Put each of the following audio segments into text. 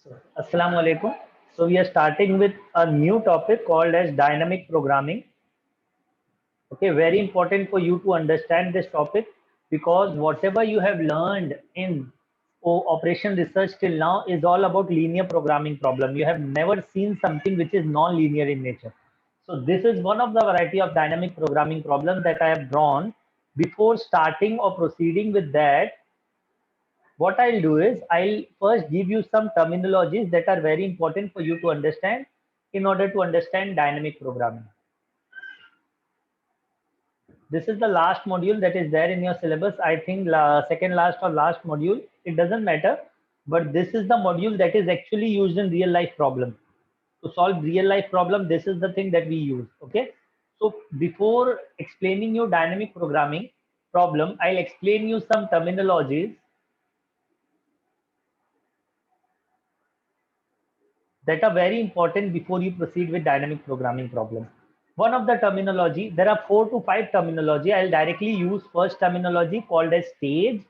So, Assalamu alaikum. So we are starting with a new topic called as dynamic programming. Okay, very important for you to understand this topic because whatever you have learned in operation research till now is all about linear programming problem. You have never seen something which is non-linear in nature. So this is one of the variety of dynamic programming problems that I have drawn. Before starting or proceeding with that, what I'll do is I'll first give you some terminologies that are very important for you to understand in order to understand dynamic programming. This is the last module that is there in your syllabus. I think second last or last module, it doesn't matter, but this is the module that is actually used in real life problem. To solve real life problem, this is the thing that we use. Okay. So before explaining you dynamic programming problem, I'll explain you some terminologies that are very important before you proceed with dynamic programming problem. One of the terminology, there are 4 to 5 terminology. I'll directly use first terminology called as stage.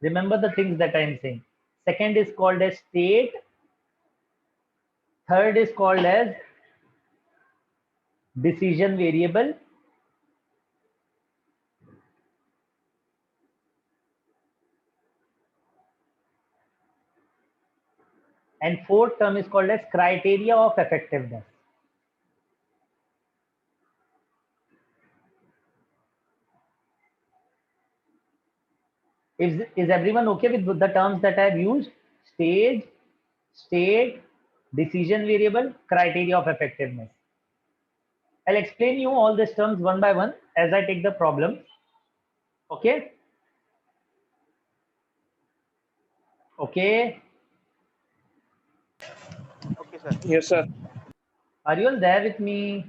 Remember the things that I am saying. Second is called as state. Third is called as decision variable. And fourth term is called as criteria of effectiveness. Is everyone okay with the terms that I have used? Stage, state, decision variable, criteria of effectiveness. I'll explain you all these terms one by one as I take the problem. Okay? Okay. Okay, sir. Yes, sir. Are you all there with me?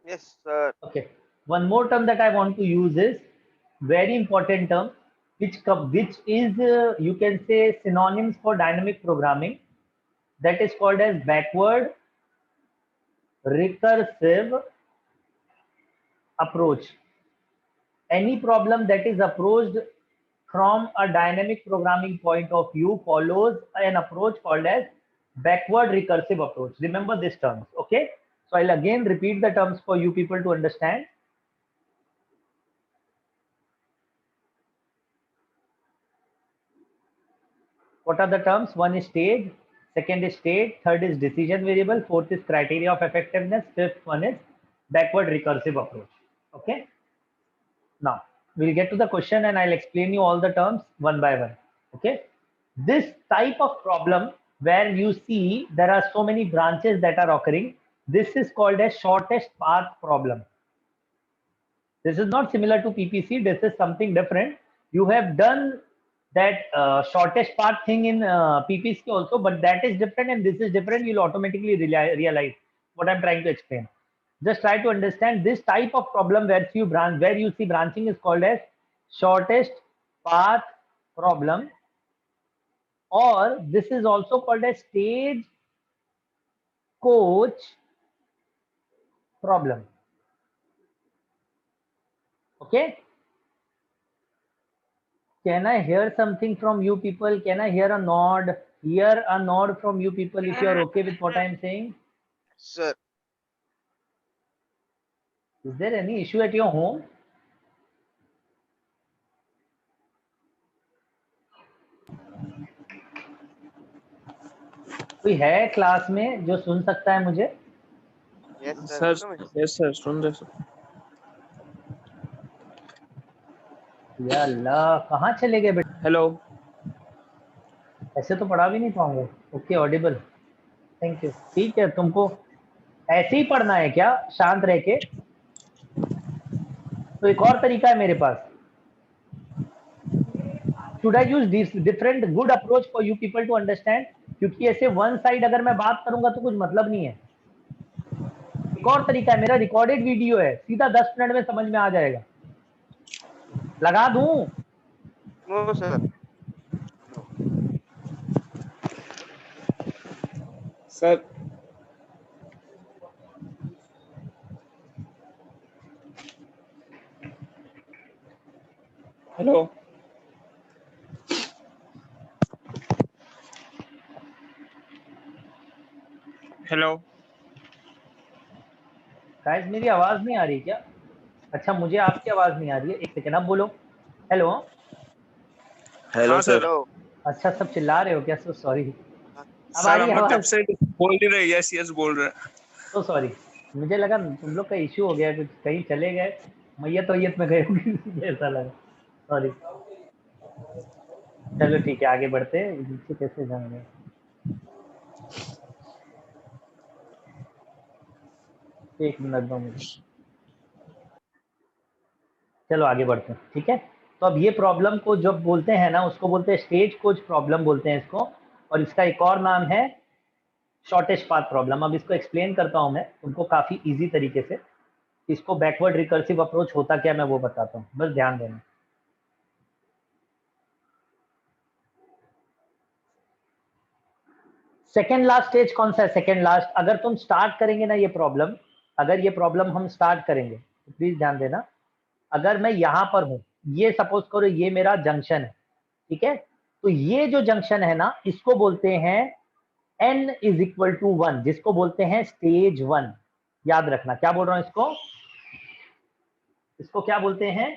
Yes, sir. Okay. One more term that I want to use is very important term, which is you can say synonyms for dynamic programming. That is called as backward recursive approach. Any problem that is approached from a dynamic programming point of view follows an approach called as backward recursive approach. Remember these terms, okay? So I'll again repeat the terms for you people to understand. What are the terms? One is stage, second is state, third is decision variable, fourth is criteria of effectiveness, fifth one is backward recursive approach. Okay. Now we'll get to the question and I'll explain you all the terms one by one. Okay. This type of problem where you see there are so many branches that are occurring, this is called as shortest path problem. This is not similar to PPC. This is something different. You have done that shortest path thing in PPC also, but that is different and this is different. You'll automatically realize what I'm trying to explain. Just try to understand this type of problem where you see branching is called as shortest path problem, or this is also called as stage coach problem. Okay. Can I hear something from you people? Can I hear a nod? Hear a nod from you people if you are okay with what I am saying. Sir. Is there any issue at your home? कोई है class में जो सुन सकता है मुझे? Yes, sir. Sir, Come in. yes, sir. सुन रहे sir. या अल्लाह, कहाँ चले गए बेटा? Hello. ऐसे तो पढ़ा भी नहीं पाऊंगा. Okay, Audible. Thank you. ठीक है, तुमको ऐसे ही पढ़ना है क्या? शांत रह के. तो एक और तरीका है मेरे पास. Should I use this different good approach for you people to understand? क्योंकि ऐसे वन साइड अगर मैं बात करूंगा तो कुछ मतलब नहीं है. एक और तरीका है, मेरा रिकॉर्डेड वीडियो है, सीधा 10 मिनट में समझ में आ जाएगा. लगा दूं? No, sir. Sir, hello hello guys मेरी आवाज नहीं आ रही क्या? अच्छा मुझे आपकी आवाज नहीं आ रही है, एक सेकेंड आप बोलो। हेलो। हेलो हाँ सर हेलो अच्छा सब चिल्ला रहे हो क्या? So sorry. अब आ सर रही हम है लोग जब आवाज? से बोल नहीं रहे यस यस बोल रहे हैं। तो सॉरी, मुझे लगा तुम लोग का इश्यू हो गया, कुछ कहीं चले गए, मैयत में गए होंगे इसलिए ऐसा लगा। सॉरी। चलो ठीक है आगे बढ़ते हैं, नीचे कैसे जाएंगे? एक मिनट दो मुझे। चलो आगे बढ़ते हैं, ठीक है। तो अब ये प्रॉब्लम को जब बोलते हैं ना, उसको बोलते हैं स्टेज कोच प्रॉब्लम बोलते हैं इसको, और इसका एक और नाम है शॉर्टेस्ट पाथ प्रॉब्लम। अब इसको एक्सप्लेन करता हूं मैं तुमको काफी इजी तरीके से। इसको बैकवर्ड रिकर्सिव अप्रोच होता क्या मैं वो बताता हूँ, बस ध्यान देना। सेकेंड लास्ट स्टेज कौन सा है? सेकेंड लास्ट, अगर तुम स्टार्ट करेंगे ना ये प्रॉब्लम, अगर ये प्रॉब्लम हम स्टार्ट करेंगे तो प्लीज ध्यान देना। अगर मैं यहां पर हूं, ये सपोज करो ये मेरा जंक्शन है, ठीक है। तो ये जो जंक्शन है ना, इसको बोलते हैं n इज इक्वल टू 1, जिसको बोलते हैं स्टेज 1। याद रखना क्या बोल रहा हूं इसको, इसको क्या बोलते हैं?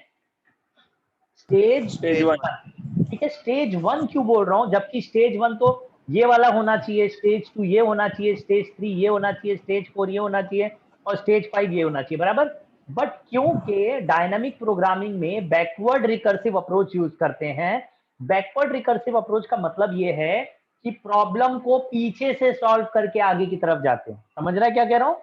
Stage stage one 1। ठीक है, स्टेज 1 क्यों बोल रहा हूं, जबकि स्टेज 1 तो ये वाला होना चाहिए, स्टेज 2 ये होना चाहिए, स्टेज 3 ये होना चाहिए, स्टेज 4 ये होना चाहिए, और स्टेज 5 ये होना चाहिए, बराबर। बट क्योंकि डायनामिक प्रोग्रामिंग में बैकवर्ड रिकर्सिव अप्रोच यूज करते हैं, बैकवर्ड रिकर्सिव अप्रोच का मतलब ये है कि प्रॉब्लम को पीछे से सॉल्व करके आगे की तरफ जाते हैं। समझ रहा है क्या कह रहा हूं?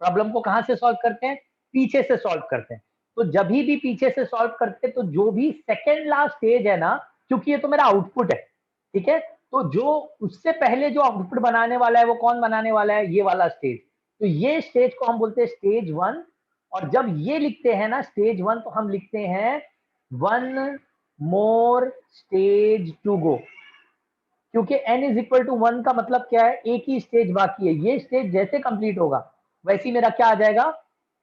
प्रॉब्लम को कहां से सॉल्व करते हैं? पीछे से सॉल्व करते हैं। तो जब भी पीछे से सॉल्व करते हैं तो जो भी सेकेंड लास्ट स्टेज है ना, क्योंकि ये तो मेरा आउटपुट है, ठीक है, तो जो उससे पहले जो आउटपुट बनाने वाला है वो कौन बनाने वाला है? ये वाला स्टेज। तो ये स्टेज को हम बोलते हैं स्टेज 1। और जब ये लिखते हैं ना स्टेज 1, तो हम लिखते हैं 1 मोर स्टेज टू गो। क्योंकि n इज इक्वल टू 1 का मतलब क्या है? एक ही स्टेज बाकी है, ये स्टेज जैसे कंप्लीट होगा वैसे मेरा क्या आ जाएगा?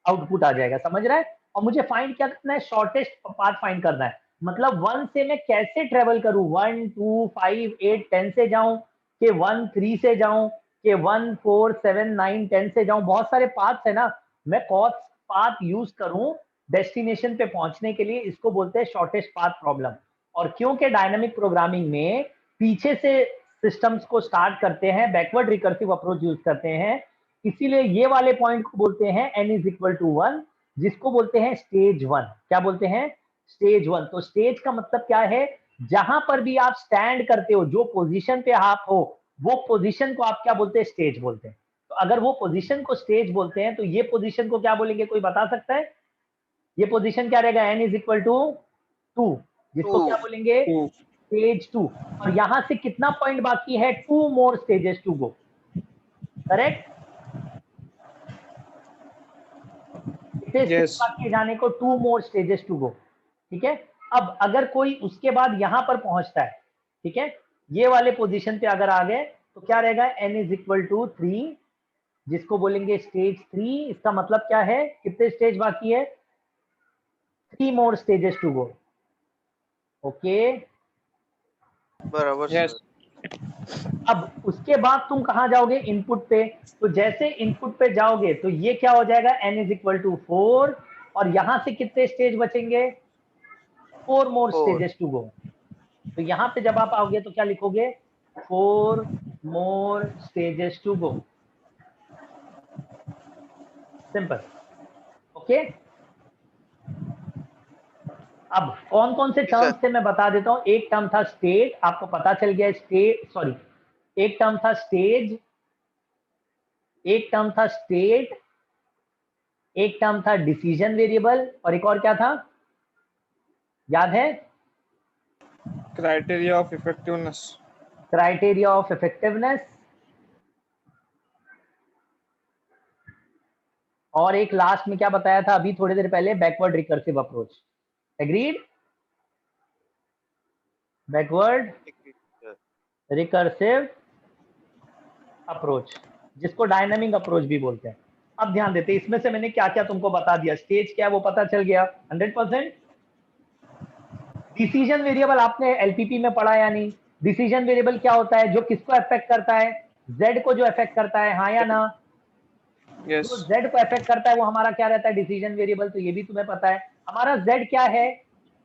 आउटपुट आ जाएगा। समझ रहा है? और मुझे फाइंड क्या करना है? शॉर्टेस्ट पाथ फाइंड करना है। मतलब 1 से मैं कैसे ट्रेवल करूं, 1 2 5 8 10 से जाऊं, कि 1 3 से जाऊं, कि 1 4 7 9 10 से जाऊं। बहुत सारे पाथ्स है ना, मैं कौन पाथ यूज करूं डेस्टिनेशन पे पहुंचने के लिए, इसको बोलते हैं शॉर्टेस्ट पाथ प्रॉब्लम। और क्योंकि डायनामिक प्रोग्रामिंग में पीछे से सिस्टम्स को स्टार्ट करते हैं, बैकवर्ड रिकर्सिव अप्रोच यूज करते हैं, इसीलिए ये वाले पॉइंट को बोलते हैं n इज इक्वल टू 1, जिसको बोलते हैं स्टेज 1। क्या बोलते हैं? स्टेज 1। तो स्टेज का मतलब क्या है? जहां पर भी आप स्टैंड करते हो, जो पोजीशन पे आप हो, वो पोजीशन को आप क्या बोलते हैं? स्टेज बोलते हैं। तो अगर वो पोजीशन को स्टेज बोलते हैं तो ये पोजीशन को क्या बोलेंगे? कोई बता सकता है? ये पोजीशन क्या रहेगा? n इज इक्वल टू 2, जिसको क्या 2 बोलेंगे? Two stage 2। और यहां से कितना पॉइंट बाकी है? 2 more stages to go. Correct? कितने स्टेज यस बाकी है जाने को? 2 मोर स्टेजेस टू गो। ठीक है। अब अगर कोई उसके बाद यहां पर पहुंचता है, ठीक है, ये वाले पोजीशन पे अगर आ गए तो क्या रहेगा? n इज इक्वल टू 3, जिसको बोलेंगे स्टेज 3। इसका मतलब क्या है? कितने स्टेज बाकी है? 3 मोर स्टेजेस टू गो। ओके। बराबर यस सर। अब उसके बाद तुम कहां जाओगे? इनपुट पे। तो जैसे इनपुट पे जाओगे तो ये क्या हो जाएगा? n is equal to 4। और यहां से कितने स्टेज बचेंगे? 4 मोर 4 स्टेजेस टू गो। तो यहां पे जब आप आओगे तो क्या लिखोगे? 4 more stages to go. Simple. Okay. अब कौन कौन से सर। टर्म्स थे मैं बता देता हूं। एक टर्म था स्टेट, आपको पता चल गया। स्टेट, सॉरी, एक टर्म था स्टेज, एक टर्म था स्टेट, एक टर्म था डिसीजन वेरिएबल, और एक और क्या था? याद है? Criteria of effectiveness criteria of effectiveness. और एक लास्ट में क्या बताया था अभी थोड़ी देर पहले? Backward recursive approach. Agreed? Backward sir recursive approach, जिसको डायनामिक अप्रोच भी बोलते हैं। अब ध्यान देते हैं इसमें से मैंने क्या क्या तुमको बता दिया। स्टेज क्या है वो पता चल गया 100%। डिसीजन वेरिएबल आपने एलपीपी में पढ़ा या नहीं? डिसीजन वेरिएबल क्या होता है? जो किसको अफेक्ट करता है? जेड को जो अफेक्ट करता है, हाँ या ना? Yes. जो जेड को अफेक्ट करता है वो हमारा क्या रहता है? Decision variable. तो ये भी तुम्हें पता है। हमारा जेड क्या है?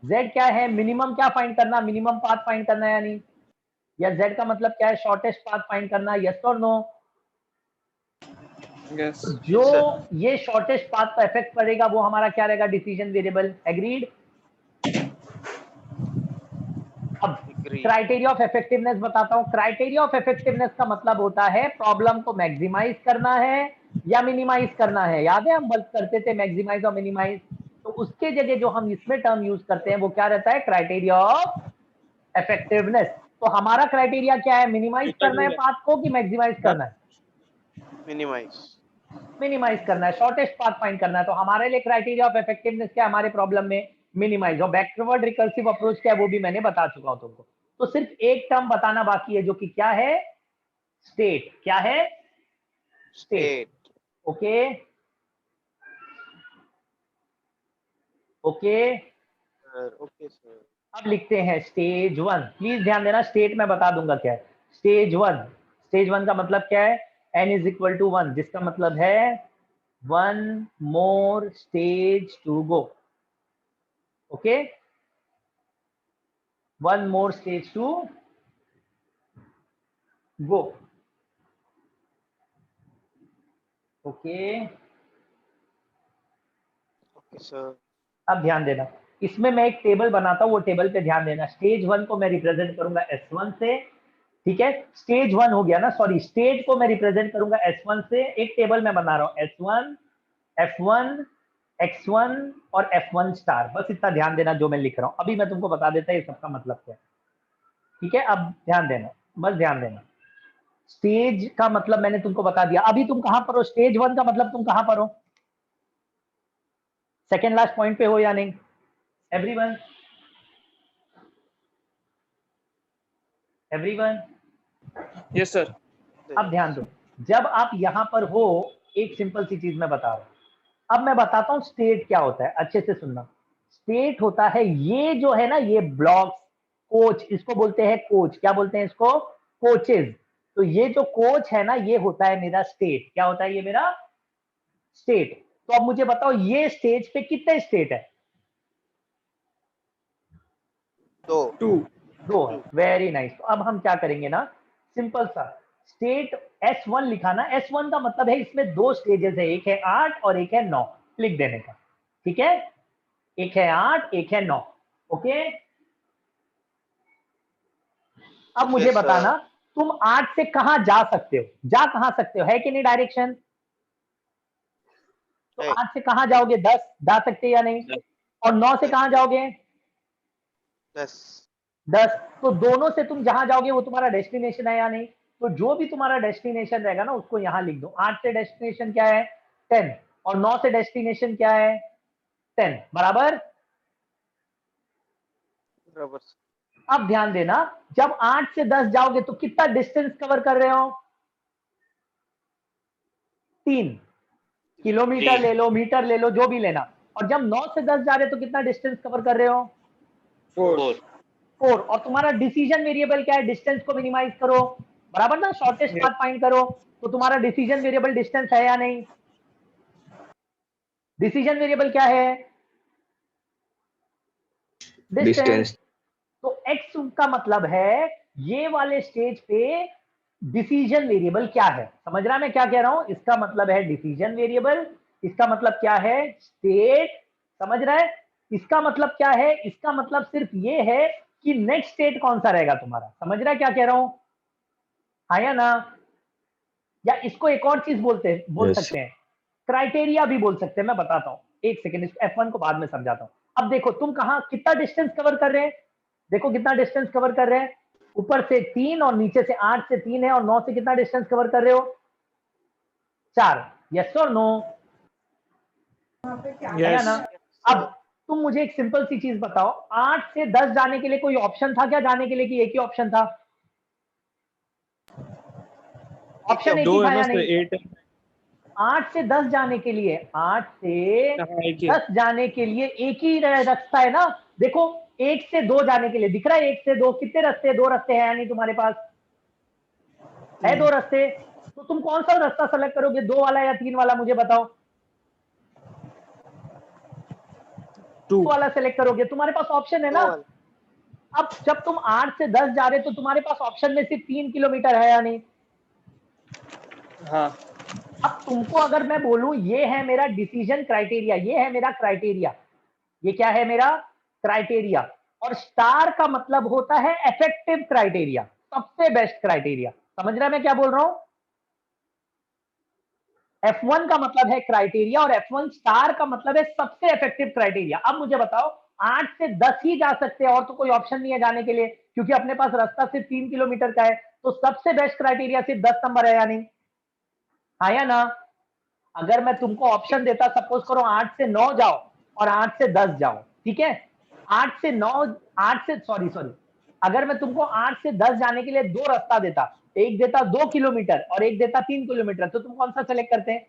जेड क्या है? मिनिमम क्या फाइंड करना? मिनिमम पाथ फाइंड करना या नहीं? या जेड का मतलब क्या है? शॉर्टेस्ट पाथ फाइंड करना, यस और नो? Yes. जो Yes, sir. ये शॉर्टेस्ट पाथ पर इफेक्ट करेगा वो हमारा क्या रहेगा? Decision variable. एग्रीड? अब Agree. क्राइटेरिया ऑफ इफेक्टिवनेस बताता हूं। क्राइटेरिया ऑफ इफेक्टिवनेस का मतलब होता है प्रॉब्लम को मैक्सिमाइज करना है या मिनिमाइज करना है। याद है हम बात करते थे मैक्सिमाइज और मिनिमाइज, तो उसके जगह जो हम इसमें टर्म यूज करते हैं वो क्या रहता है? Criteria of effectiveness. तो हमारा क्राइटेरिया क्या है? मिनिमाइज करना है पाथ को कि मैक्सिमाइज करना है? Minimize. मिनिमाइज करना है, शॉर्टेस्ट पाथ फाइंड करना है। तो हमारे लिए क्राइटेरिया ऑफ इफेक्टिवनेस क्या है हमारे प्रॉब्लम में? मिनिमाइज। और बैकवर्ड रिकर्सिव अप्रोच क्या है वो भी मैंने बता चुका हूं तुमको। तो सिर्फ एक टर्म बताना बाकी है जो कि क्या है? स्टेट। क्या है? State. State. Okay okay. Sir. Okay, sir. अब लिखते हैं स्टेज 1। प्लीज ध्यान देना, स्टेट मैं बता दूंगा क्या है। स्टेज 1, स्टेज 1 का मतलब क्या है? n इज इक्वल टू 1, जिसका मतलब है 1 more stage to go. Okay, 1 more stage to go. Okay, Okay, sir. अब ध्यान देना, इसमें मैं एक टेबल बनाता हूं, वो टेबल पे ध्यान देना। स्टेज 1 को मैं रिप्रेजेंट करूंगा S1 से, ठीक है? स्टेज 1 हो गया ना, सॉरी, स्टेट को मैं रिप्रेजेंट करूंगा S1 से। एक टेबल में बना रहा हूं, S1, F1, X1 और F1 स्टार। बस इतना ध्यान देना जो मैं लिख रहा हूं। अभी मैं तुमको बता देता ये सबका मतलब क्या है, ठीक है? अब ध्यान देना, बस ध्यान देना। स्टेज का मतलब मैंने तुमको बता दिया। अभी तुम कहां पर हो? स्टेज 1 का मतलब तुम कहां पर हो? सेकेंड लास्ट पॉइंट पे हो या नहीं? Everyone, everyone, Yes, sir. अब ध्यान दो। जब आप यहां पर हो, एक सिंपल सी चीज मैं बता रहा हूं। अब मैं बताता हूं स्टेट क्या होता है, अच्छे से सुनना। स्टेट होता है ये जो है ना, ये ब्लॉक्स, कोच, इसको बोलते हैं कोच। क्या बोलते हैं इसको? कोचेज। तो ये जो कोच है ना, ये होता है मेरा स्टेट। क्या होता है ये मेरा? स्टेट। तो अब मुझे बताओ ये स्टेज पे कितने स्टेट है? Two. 2. दो है। Very nice. तो अब हम क्या करेंगे ना, सिंपल सा, स्टेट S1 लिखा ना। S1 का मतलब है इसमें दो स्टेजेस है, एक है 8 और एक है 9, लिख देने का, ठीक है? एक है 8, एक है 9। ओके, अब मुझे Yes, बताना, sir. तुम 8 से कहां जा सकते हो? जा कहां सकते हो? है कि नहीं डायरेक्शन? तो Hey. 8 से कहां जाओगे? 10 जा सकते या नहीं? और 9 से कहां जाओगे? Yes. 10। तो दोनों से तुम जहां जाओगे वो तुम्हारा डेस्टिनेशन है या नहीं? तो जो भी तुम्हारा डेस्टिनेशन रहेगा ना उसको यहां लिख दो। 8 से डेस्टिनेशन क्या है? 10। और 9 से डेस्टिनेशन क्या है? 10, बराबर। Rubber. अब ध्यान देना, जब 8 से 10 जाओगे तो कितना डिस्टेंस कवर कर रहे हो? 3 किलोमीटर ले लो, मीटर ले लो, जो भी लेना। और जब 9 से 10 जा रहे हो तो कितना डिस्टेंस कवर कर रहे हो? 4. 4। और तुम्हारा डिसीजन वेरिएबल क्या है? डिस्टेंस को मिनिमाइज करो, बराबर ना? Shortest Yes. पाथ फाइंड करो। तो तुम्हारा डिसीजन वेरिएबल डिस्टेंस है या नहीं? डिसीजन वेरिएबल क्या है? डिस्टेंस। डिस्टेंस। तो x का मतलब है ये वाले स्टेज पे डिसीजन वेरिएबल क्या है? समझ रहा है मैं क्या कह रहा हूं? इसका मतलब है डिसीजन वेरिएबल। इसका मतलब क्या है? स्टेट। समझ रहा है? इसका मतलब क्या है? इसका मतलब सिर्फ ये है कि नेक्स्ट स्टेट कौन सा रहेगा तुम्हारा। समझ रहा है क्या कह रहा हूं? हाँ या ना? या इसको एक और चीज बोल यस। सकते हैं, क्राइटेरिया भी बोल सकते हैं। मैं बताता हूं, एक सेकेंड, इसको F1 को बाद में समझाता हूं। अब देखो तुम कहां कितना डिस्टेंस कवर कर रहे हैं? देखो कितना डिस्टेंस कवर कर रहे हैं। ऊपर से 3 और नीचे से 8 से 3 है और 9 से कितना डिस्टेंस कवर कर रहे हो? 4। यस और नो? है या Yes. ना? अब तुम मुझे एक सिंपल सी चीज बताओ, 8 से 10 जाने के लिए कोई ऑप्शन था क्या जाने के लिए, कि एक ही ऑप्शन था? ऑप्शन एक 2 ही है था ना या सर? नहीं? 8 है. 8 से 10 जाने के लिए, 8 से हाँ, एक ही है. 10 जाने के लिए एक ही रास्ता है ना। देखो 1 से 2 जाने के लिए दिख रहा है, 1 से 2 कितने रास्ते, 2 रास्ते हैं यानी तुम्हारे पास है 2 रास्ते, तो तुम कौन सा रास्ता सेलेक्ट करोगे, 2 वाला या 3 वाला, मुझे बताओ। 2 वाला सेलेक्ट करोगे, तुम्हारे पास ऑप्शन है ना। 2 वाला। अब जब तुम 8 से 10 जा रहे तो तुम्हारे पास ऑप्शन में सिर्फ 3 किलोमीटर है या नहीं। हाँ अब तुमको अगर मैं बोलूं ये है मेरा डिसीजन क्राइटेरिया, ये है मेरा क्राइटेरिया, ये क्या है मेरा क्राइटेरिया, और स्टार का मतलब होता है इफेक्टिव क्राइटेरिया, सबसे बेस्ट क्राइटेरिया। समझ रहा है मैं क्या बोल रहा हूं। F1 का मतलब है क्राइटेरिया और F1 स्टार का मतलब है सबसे इफेक्टिव क्राइटेरिया। अब मुझे बताओ 8 से 10 ही जा सकते हैं और तो कोई ऑप्शन नहीं है जाने के लिए, क्योंकि अपने पास रास्ता सिर्फ 3 किलोमीटर का है, तो सबसे बेस्ट क्राइटेरिया सिर्फ 10 नंबर है या नहीं, हाँ या ना। अगर मैं तुमको ऑप्शन देता, सपोज करो 8 से 9 जाओ और 8 से 10 जाओ, ठीक है, 8 से 9, 8 से सॉरी अगर मैं तुमको 8 से 10 जाने के लिए 2 रास्ता देता, एक देता 2 किलोमीटर और एक देता 3 किलोमीटर, तो तुम कौन सा सेलेक्ट करते हैं।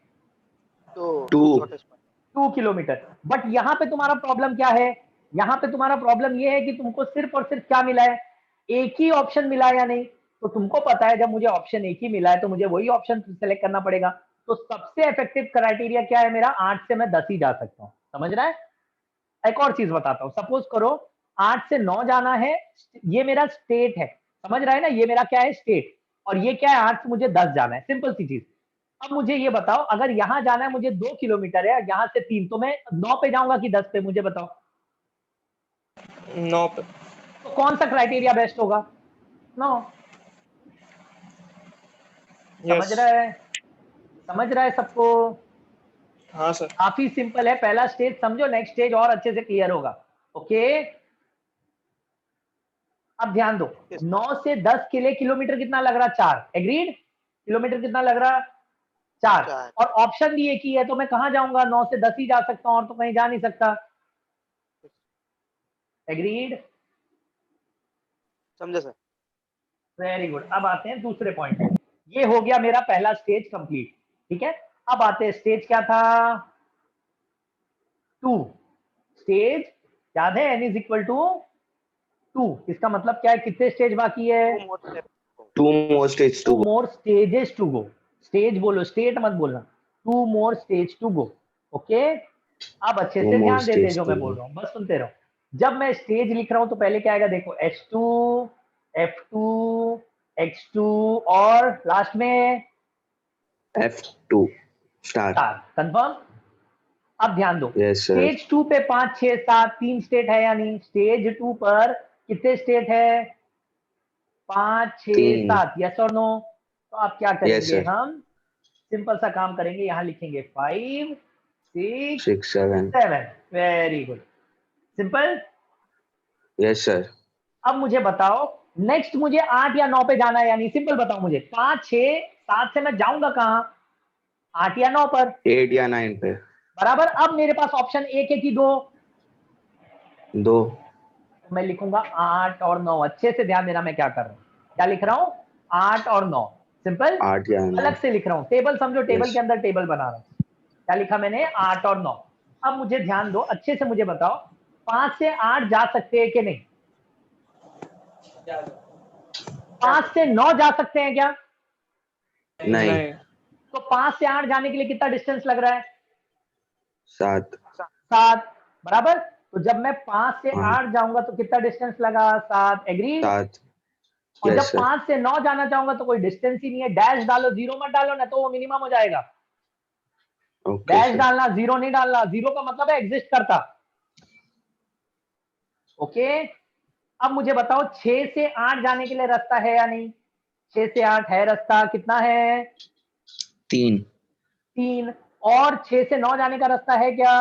तो 2 शॉर्टेस्ट पाथ। 2 किलोमीटर। बट यहाँ पे तुम्हारा प्रॉब्लम क्या है, यहाँ पे तुम्हारा प्रॉब्लम ये है कि तुमको सिर्फ और सिर्फ क्या मिला है, एक ही ऑप्शन मिला है या नहीं। तो तुमको पता है जब मुझे ऑप्शन एक ही मिला है तो मुझे वही ऑप्शन सेलेक्ट करना पड़ेगा। तो सबसे इफेक्टिव क्राइटेरिया क्या है मेरा, 8 से मैं 10 ही जा सकता हूँ। समझ रहा है। एक और चीज बताता हूँ, सपोज करो 8 से 9 जाना है, ये मेरा स्टेट है, समझ रहा है ना, ये मेरा क्या है स्टेट, और ये क्या है 8 से मुझे 10 जाना है, सिंपल सी चीज। अब मुझे ये बताओ अगर यहां जाना है मुझे 2 किलोमीटर है, यहां से 3, तो मैं 9 पे जाऊंगा कि 10 पे, मुझे बताओ। 9 पे। तो कौन सा क्राइटेरिया बेस्ट होगा, 9। समझ यस। रहा है, समझ रहा है सबको। हाँ सर। काफी सिंपल है, पहला स्टेज समझो, नेक्स्ट स्टेज और अच्छे से क्लियर होगा। ओके, अब ध्यान दो, Yes. 9 से 10 के लिए किलोमीटर कितना लग रहा, 4, एग्रीड। किलोमीटर कितना लग रहा, 4, 4। और ऑप्शन भी एक ही है, तो मैं कहां जाऊंगा, 9 से 10 ही जा सकता हूं और तो कहीं जा नहीं सकता, एग्रीड। समझा सर। Very good. अब आते हैं दूसरे पॉइंट पे। ये हो गया मेरा पहला स्टेज कंप्लीट, ठीक है। अब आते हैं स्टेज क्या था, 2 स्टेज, याद है n इज इक्वल टू 2, इसका मतलब क्या है, कितने स्टेज बाकी है, 2 more step. 2 more stage to 2 go. More stages to go. Stage बोलो, स्टेट मत बोलना, 2 more stage to go. Okay, अब अच्छे 2 से more ध्यान देते stage जो to मैं बोल go. रहा हूँ, बस सुनते रहो। जब मैं स्टेज लिख रहा हूं तो पहले क्या आएगा, देखो H2, F2, X2 और लास्ट में F2 star. Star, confirm. अब ध्यान दो, Yes sir. स्टेज 2 पे 5 6 7 3 स्टेट है या नहीं, स्टेज 2 पर कितने स्टेट है, 5 6 3. 7, यस और नो। तो आप क्या Yes करेंगे, sir. हम सिंपल सा काम करेंगे, यहां लिखेंगे 5 6 6 7. 7, very good, simple. Yes sir. अब मुझे बताओ नेक्स्ट मुझे 8 या 9 पे जाना है, यानी सिंपल बताओ मुझे, 5 6 7 से मैं जाऊंगा कहां, 8 या 9 पर, 8 या 9 पे. बराबर। अब मेरे पास ऑप्शन एक है कि 2, 2. मैं लिखूंगा 8 और 9, अच्छे से ध्यान देना मैं क्या कर रहा हूं, क्या लिख रहा हूं, 8 और 9, सिंपल। 8 या 9. अलग से लिख रहा हूं, टेबल समझो, टेबल Yes. के अंदर टेबल बना रहा हूं, क्या लिखा मैंने, 8 और 9। अब मुझे ध्यान दो, अच्छे से मुझे बताओ, 5 से 8 जा सकते हैं कि नहीं, 5 से 9 जा सकते हैं क्या, नहीं. नहीं। तो 5 से 8 जाने के लिए कितना डिस्टेंस लग रहा है, 7. 7, बराबर। तो जब मैं 5 से हाँ. 8 जाऊंगा तो कितना डिस्टेंस लगा, 7, एग्री। 7. और जब Yes sir. 5 से 9 जाना चाहूंगा तो कोई डिस्टेंस ही नहीं है, डैश डालो, जीरो मत डालो ना, तो वो मिनिमम हो जाएगा। Okay dash sir. डालना, जीरो नहीं डालना, जीरो का मतलब है एग्जिस्ट करता। ओके, अब मुझे बताओ 6 से 8 जाने के लिए रास्ता है या नहीं, 6 से 8 है रास्ता, कितना है, 3. 3। और 6 से 9 जाने का रास्ता है क्या,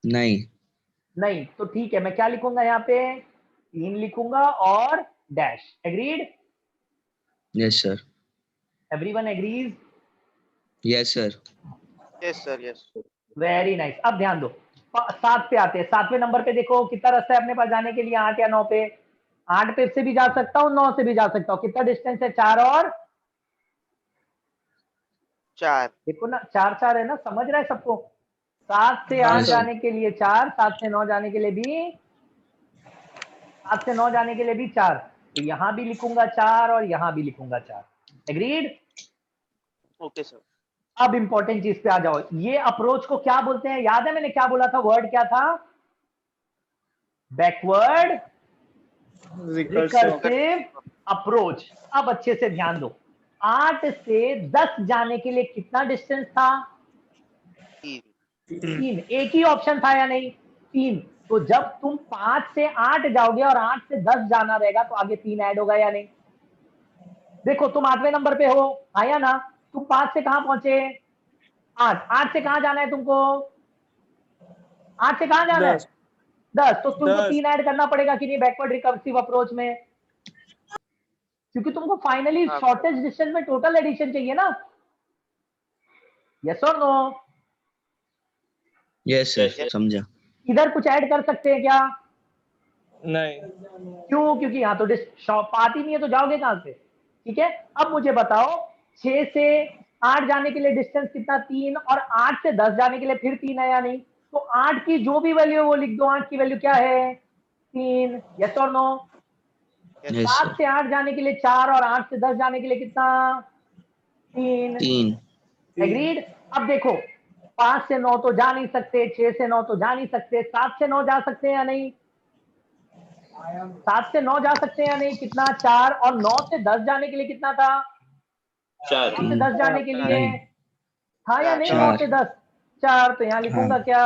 नहीं. नहीं। तो ठीक है, मैं क्या लिखूंगा यहाँ पे, 3 लिखूंगा और dash, agreed, Yes sir. Everyone agrees, Yes sir. Yes sir, yes. Very nice. अब ध्यान दो, 7 पे आते हैं, 7वें नंबर पे देखो कितना रास्ता है अपने पास जाने के लिए, 8 या 9 पे, 8 पे से भी जा सकता हूँ, 9 से भी जा सकता हूँ, कितना डिस्टेंस है, 4 और 4। देखो ना, 4 4 है ना, समझ रहा है सबको। 7 से हाँ 8 सर। जाने के लिए 4, 7 से 9 जाने के लिए भी 7 से 9 जाने के लिए भी 4, तो यहाँ भी लिखूंगा 4 और यहाँ भी लिखूंगा 4। एग्रीड? Okay sir. अब इंपॉर्टेंट चीज पे आ जाओ, ये अप्रोच को क्या बोलते हैं? याद है मैंने क्या बोला था? वर्ड क्या था? Backward recursive approach. अब अच्छे से ध्यान दो, 8 से 10 जाने के लिए कितना डिस्टेंस था? 3। एक ही ऑप्शन था या नहीं? 3। तो जब तुम 5 से 8 जाओगे और 8 से 10 जाना रहेगा तो आगे 3 ऐड होगा या नहीं? देखो तुम 8वें नंबर पे हो, आया ना? तुम 5 से कहां पहुंचे? 8 से कहां जाना है तुमको? 8 से कहां जाना है? 10। तो तुमको 3 ऐड करना पड़ेगा कि नहीं बैकवर्ड रिकर्सिव अप्रोच में? क्योंकि तुमको फाइनली हाँ। शॉर्टेस्ट डिस्टेंस में टोटल एडिशन चाहिए ना। यस और नो? यस सर, समझा। इधर कुछ ऐड कर सकते हैं क्या? नहीं। क्यों? क्योंकि यहाँ तो पार्ट ही नहीं है, तो जाओगे कहां से? ठीक है, अब मुझे बताओ 6 से 8 जाने के लिए डिस्टेंस कितना? 3। और 8 से 10 जाने के लिए फिर 3 है या नहीं? तो 8 की जो भी वैल्यू है वो लिख दो। 8 की वैल्यू क्या है? 3। यस और नो? Yes 7 sir. से 8 जाने के लिए 4 और 8 से 10 जाने के लिए कितना? 3। 3। एग्रीड? अब देखो 5 से 9 तो जा नहीं सकते, 6 से 9 तो जा नहीं सकते, 7 से 9 जा सकते हैं या नहीं? 7 से 9 जा सकते हैं या नहीं? कितना? 4। और 9 से 10 जाने के लिए कितना था? 9 से 10 जाने के लिए था या नहीं? 9 से 10 4। तो यहाँ लिखूंगा क्या?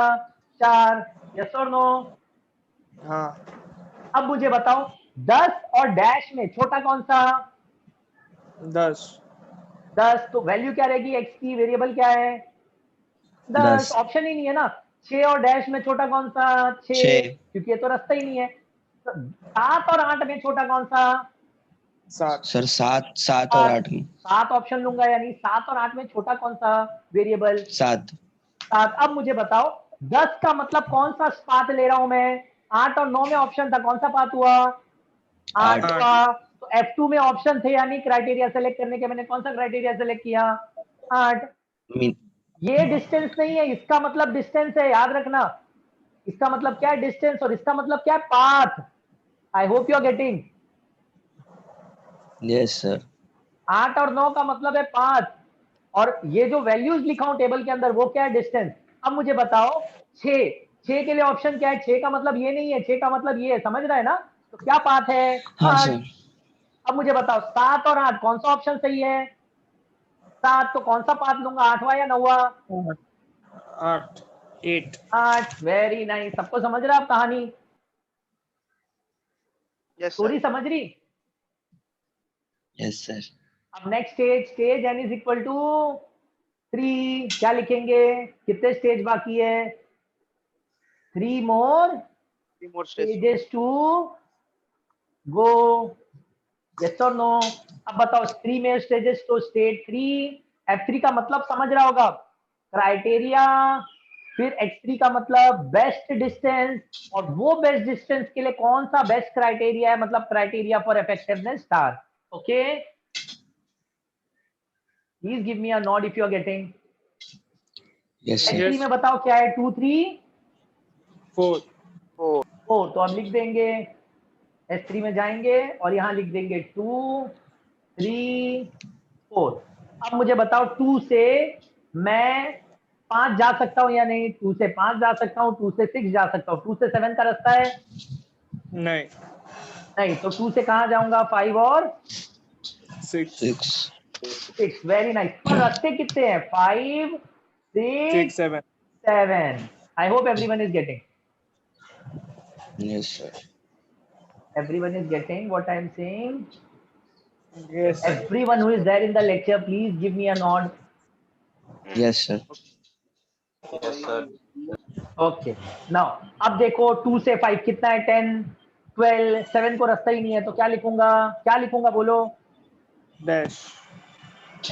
4। यस और नो? हाँ। अब मुझे बताओ 10 और डैश में छोटा कौन सा? 10। 10। तो वैल्यू क्या रहेगी एक्स की? वेरिएबल क्या है? 10। 10। ऑप्शन ही नहीं है ना। 6 और डैश में छोटा कौन सा? 6, 6। क्योंकि ये तो रास्ता ही नहीं है। 7 और 8 में छोटा कौन सा? 7। सर 7, 7 और 8 में 7 ऑप्शन लूंगा, यानी 7 और 8 में छोटा कौन सा वेरिएबल? 7। 7। अब मुझे बताओ 10 का मतलब कौन सा पाथ ले रहा हूं मैं? 8 और 9 में ऑप्शन था, कौन सा पाथ हुआ? 8 8। हुआ। तो F2 में ऑप्शन थे, यानी क्राइटेरिया सेलेक्ट करने के मैंने कौन सा क्राइटेरिया सेलेक्ट किया? 8। ये डिस्टेंस नहीं है, इसका मतलब डिस्टेंस है, याद रखना। इसका मतलब क्या है? डिस्टेंस। और इसका मतलब क्या है? Path. I hope you are getting. Yes sir. 8 और 9 का मतलब है पाथ, और ये जो वैल्यूज लिखा हूं टेबल के अंदर वो क्या है? डिस्टेंस। अब मुझे बताओ 6 6 के लिए ऑप्शन क्या है? 6 का मतलब ये नहीं है, 6 का मतलब ये है, समझ रहा है ना? तो क्या पाथ है? हाँ 8। सर। अब मुझे बताओ 7 और 8 कौन सा ऑप्शन सही है? 7। तो कौन सा पाथ लूंगा? 8वां या 9वां? 8। 8। 8। Very nice. सबको समझ रहा है आप कहानी? Yes story sir. समझ रही? Yes sir. अब next stage n is equal to 3। क्या लिखेंगे? कितने स्टेज बाकी है? 3 more 3 more steps. Stages to go. Yes और नो? अब बताओ 3 में स्टेजेस, तो स्टेज 3 F3 का मतलब समझ रहा होगा, क्राइटेरिया, फिर X3 का मतलब बेस्ट डिस्टेंस, और वो बेस्ट डिस्टेंस के लिए कौन सा बेस्ट क्राइटेरिया है, मतलब criteria for effectiveness star. Okay, please give me a nod if you are getting. Yes sir. X3 में बताओ क्या है? 2 3 4। 4. 4। तो अब लिख देंगे S3 में जाएंगे और यहां लिख देंगे 2 3 4। अब मुझे बताओ 2 से मैं 5 जा सकता हूं या नहीं? 2 से 5 जा सकता हूं, 2 से 6 जा सकता हूं, 2 से 7 का रास्ता है? नहीं। नहीं। तो 2 से कहां जाऊंगा? 5 और 6। 6। 6। Very nice. पर रास्ते कितने हैं? 5 6 6 7। 7। I hope everyone is getting. Yes sir. Everyone is getting what I am saying. Yes. Everyone who is there in the lecture, please give me a nod. Yes sir. Yes sir. Okay, now अब देखो 2 से 5 कितना है? 10 12। 7 को रास्ता ही नहीं है, तो क्या लिखूंगा? क्या लिखूंगा बोलो? Dash.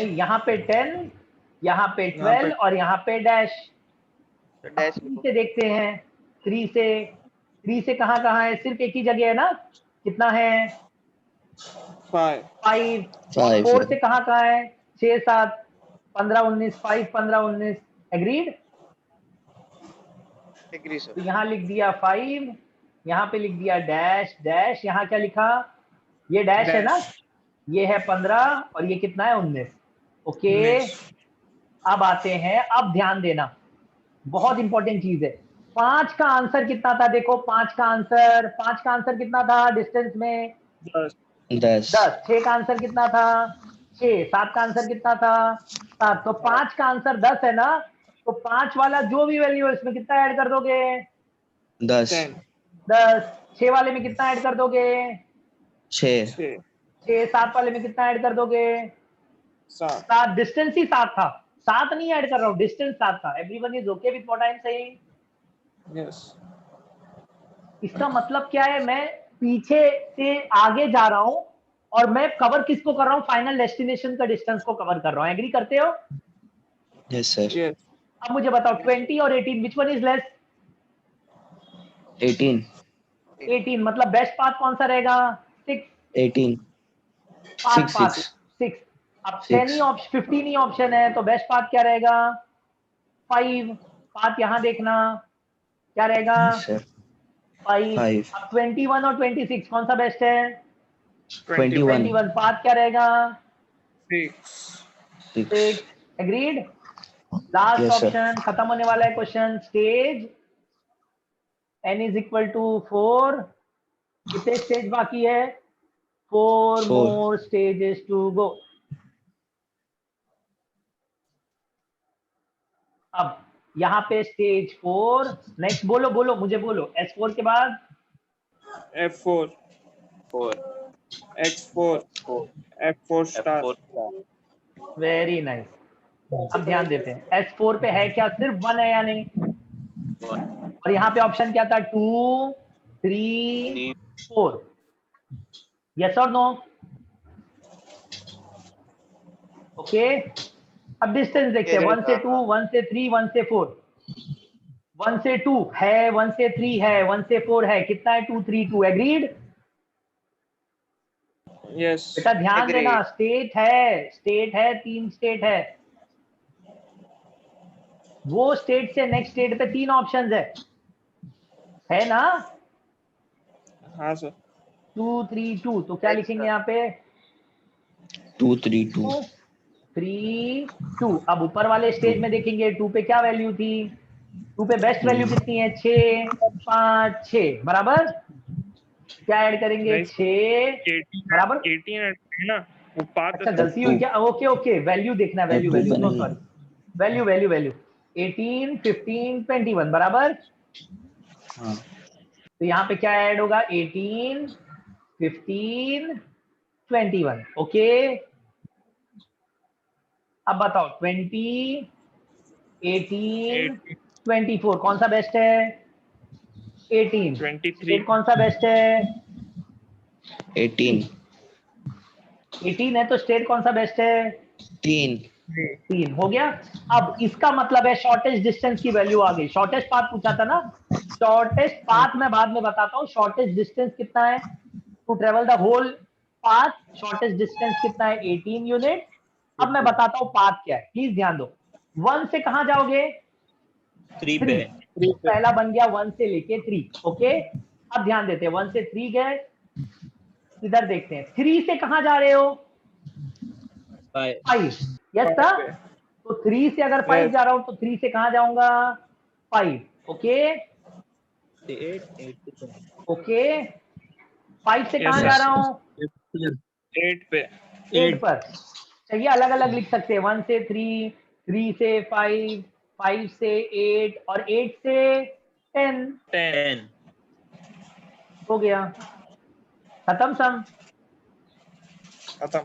यहाँ पे 10, यहाँ पे यहाँ 12 पे और यहाँ पे डैश। तो अब dash 3 लिखो. से देखते हैं। 3 से कहाँ कहाँ है? सिर्फ एक ही जगह है ना? कितना है? 5। 5। और 5 4 है। से कहाँ कहाँ है? 6 7 15 19। 5 15 19। एग्रीड? Agree sir. तो यहाँ लिख दिया 5 यहाँ पे लिख दिया डैश डैश, यहाँ क्या लिखा, ये डैश है ना, ये है 15 और ये कितना है 19। ओके, अब आते हैं, अब ध्यान देना, बहुत इंपॉर्टेंट चीज है। 5 का आंसर कितना था, देखो 5 का आंसर कितना था डिस्टेंस में, 10 10 10। 6 का आंसर कितना था, 6। 7 का आंसर कितना था, 7। तो 5 का आंसर 10 है ना, तो 5 वाला जो भी वैल्यू है इसमें कितना ऐड कर दोगे, 10 10। 6 वाले में कितना ऐड कर दोगे, 6 6 6। 7 वाले में कितना ऐड कर दोगे, 7 7। डिस्टेंस ही 7 था, 7 नहीं ऐड कर रहा हूँ, डिस्टेंस 7 था। Everyone is okay with what I am saying? Yes इसका मतलब क्या है, मैं पीछे से आगे जा रहा हूं और मैं कवर किसको कर रहा हूं, फाइनल डेस्टिनेशन का डिस्टेंस को कवर कर रहा हूं। एग्री करते हो? यस सर यस अब मुझे बताओ 20 और 18 विच वन इज लेस? 18 18 मतलब बेस्ट पाथ कौन सा रहेगा, 6। 18 पाथ 6 पाथ 6 6। अब 10 ही 6 ऑप्शन, 15 ही ऑप्शन है, तो बेस्ट पाथ क्या रहेगा, 5। पाथ यहां देखना क्या रहेगा, यस सर 5। 5 अब 21 और 26 कौन सा बेस्ट है, 21 21। पाथ क्या रहेगा, 6 6 6। Agreed? Last yes sir option, खत्म होने वाला है question. Stage n is equal to 4। कितने स्टेज बाकी है, 4 4 मोर स्टेजेस टू गो। अब यहाँ पे स्टेज 4, नेक्स्ट बोलो बोलो मुझे बोलो, S4 के बाद F4 4 X4 4 F4 star F4 very nice. अब ध्यान देते हैं S4 पे है क्या, सिर्फ 1 है या नहीं, 1 और यहाँ पे ऑप्शन क्या था, 2 3 3 4। यस और नो? ओके, अब डिस्टेंस देखते हैं, 1 से 2, 1 से 3, 1 से 4। 1 से 2 है, 1 से 3 है, 1 से 4 है, कितना है, 2 3 2। एग्रीड? यस बेटा ध्यान Agreed. देना, स्टेट है 3 स्टेट वो स्टेट से नेक्स्ट स्टेट पे 3 ऑप्शंस है ना, हाँ सर 2 3 2। तो क्या Yes, लिखेंगे sir. यहाँ पे, 2 3 2 3 2। अब ऊपर वाले स्टेज में देखेंगे 2 पे क्या वैल्यू थी, 2 पे बेस्ट वैल्यू कितनी है, 6 5 6 बराबर। क्या ऐड करेंगे, नहीं 6 बराबर। 18 है ना, वो पाथ अच्छा गलती हुई क्या, ओके ओके, वैल्यू देखना, वैल्यू F2 वैल्यू, पे नो नहीं सॉरी, वैल्यू 18 15 21 बराबर। हाँ तो यहाँ पे क्या ऐड होगा, 18 15 21। ओके, अब बताओ 20 18 24 कौन सा बेस्ट है, 18। 23 स्टेट कौन सा बेस्ट है, 18 18 है, तो स्टेट कौन सा बेस्ट है, 3 3। हो गया। अब इसका मतलब है शॉर्टेस्ट डिस्टेंस की वैल्यू आ गई। शॉर्टेस्ट पाथ पूछा था ना, शॉर्टेस्ट पाथ मैं बाद में बताता हूँ। शॉर्टेस्ट डिस्टेंस कितना है to travel the whole path, shortest distance कितना है, 18 यूनिट। अब मैं बताता हूँ पाथ क्या है, प्लीज ध्यान दो। 1 से कहां जाओगे, 3 3। पे पहला बन गया 1 से लेके 3। ओके, अब ध्यान देते हैं, 1 से 3 गए, इधर देखते हैं 3 से कहां जा रहे हो, 5। यस था, तो 3 से अगर 5 Yes. जा रहा हूं तो 3 से कहां जाऊंगा, 5। ओके ओके, 5 से Yes, कहां sir. जा रहा हूं, 8 पे 8 पर। चाहिए अलग अलग लिख सकते हैं, 1 से 3, 3 से 5, 5 से 8 और 8 से 10। 10 हो गया, खत्म सम। खत्म